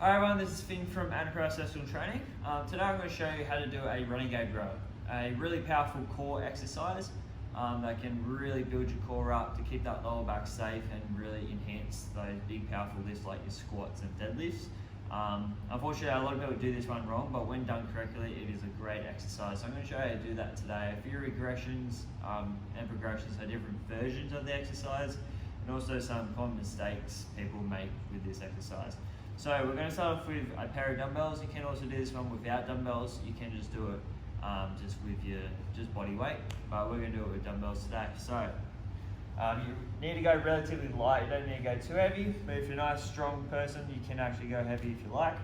Hi everyone, this is Finn from Personal Training. Today I'm going to show you how to do a Renegade Row, a really powerful core exercise that can really build your core up to keep that lower back safe and really enhance those big powerful lifts like your squats and deadlifts. Unfortunately, a lot of people do this one wrong, but when done correctly, it is a great exercise. So I'm going to show you how to do that today. A few regressions and progressions, so different versions of the exercise, and also some common mistakes people make with this exercise. So we're going to start off with a pair of dumbbells. You can also do this one without dumbbells. You can just do it just with your body weight, but we're going to do it with dumbbells today. So you need to go relatively light. You don't need to go too heavy, but if you're a nice strong person, you can actually go heavy if you like.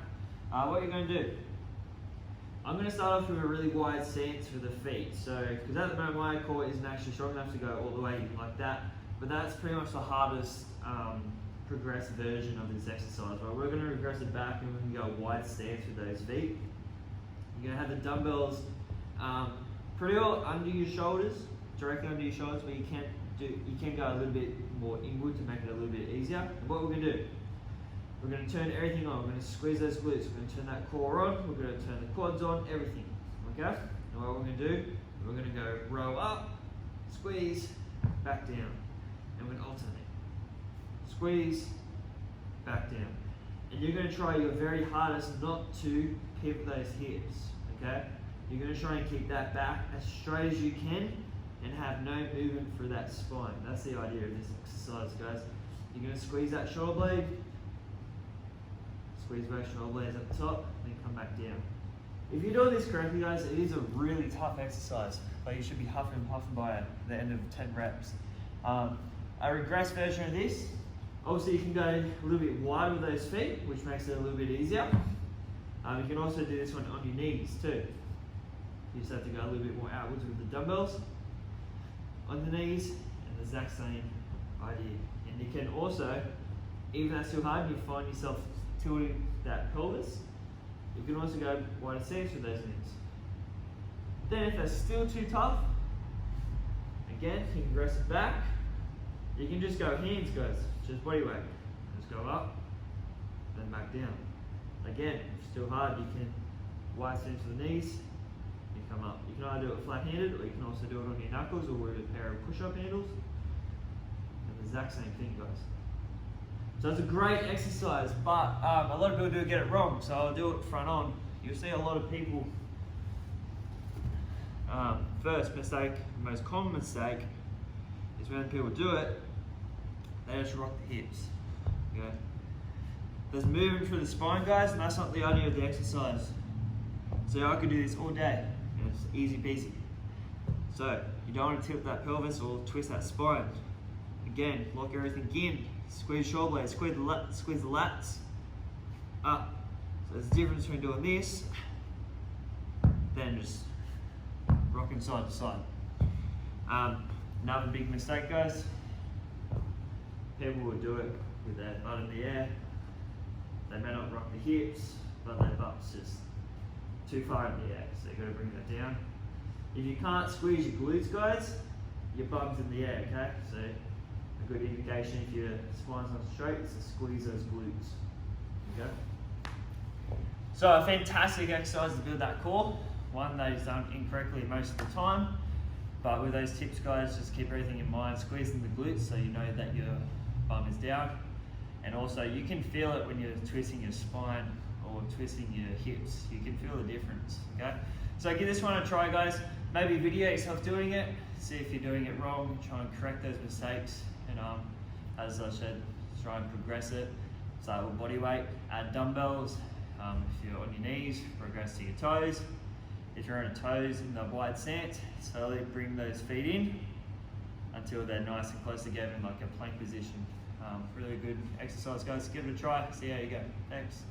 What you're going to do, I'm going to start off with a really wide stance for the feet. So because at the moment my core isn't actually strong enough to go all the way like that, but that's pretty much the hardest progressed version of this exercise. Right? We're going to regress it back and we can go wide stance with those feet. You're going to have the dumbbells pretty well under your shoulders, directly under your shoulders, but you can go a little bit more inward to make it a little bit easier. And what we're going to do, we're going to turn everything on. We're going to squeeze those glutes. We're going to turn that core on. We're going to turn the quads on, everything. Okay? And what we're going to do, we're going to go row up, squeeze, back down. And we're going to alternate. Squeeze, back down. And you're going to try your very hardest not to pivot those hips. Okay? You're going to try and keep that back as straight as you can and have no movement for that spine. That's the idea of this exercise, guys. You're going to squeeze that shoulder blade, squeeze both shoulder blades up the top, then come back down. If you're doing this correctly, guys, it is a really tough exercise, but you should be huffing and puffing by the end of 10 reps. A regressed version of this, obviously you can go a little bit wide with those feet, which makes it a little bit easier. You can also do this one on your knees too. You just have to go a little bit more outwards with the dumbbells on the knees, and the exact same idea. And you can also, even if that's too hard and you find yourself tilting that pelvis, you can also go wider stance with those knees. Then if that's still too tough, again, you can regress it back. You can just go hands, guys, just body weight. Just go up, then back down. Again, if it's still hard, you can wide stance with the knees, you come up. You can either do it flat-handed, or you can also do it on your knuckles, or with a pair of push-up handles. And the exact same thing, guys. So it's a great exercise, but a lot of people do get it wrong, so I'll do it front on. You'll see a lot of people, first mistake, the most common mistake, is when people do it, they just rock the hips. Okay? There's movement through the spine, guys, and that's not the idea of the exercise. So I could do this all day. It's easy peasy. So you don't want to tilt that pelvis or twist that spine. Again, lock everything in. Squeeze shoulder blades, squeeze the lats up. So there's a difference between doing this than just rocking side to side. Another big mistake, guys. People will do it with their butt in the air. They may not rock the hips, but their butt's just too far in the air, so you've got to bring that down. If you can't squeeze your glutes, guys, your bum's in the air, okay? So a good indication if your spine's not straight is to squeeze those glutes, okay? So a fantastic exercise to build that core, one that is done incorrectly most of the time, but with those tips, guys, just keep everything in mind, squeezing the glutes so you know that your bum is down, and also you can feel it when you're twisting your spine or twisting your hips. You can feel the difference, okay? So give this one a try, guys. Maybe video yourself doing it, see if you're doing it wrong, try and correct those mistakes, and as I said, try and progress it. Start with body weight, add dumbbells. If you're on your knees, progress to your toes. If you're on your toes in the wide stance, slowly bring those feet in until they're nice and close together in like a plank position. Really good exercise, guys. Give it a try, see how you go. Thanks.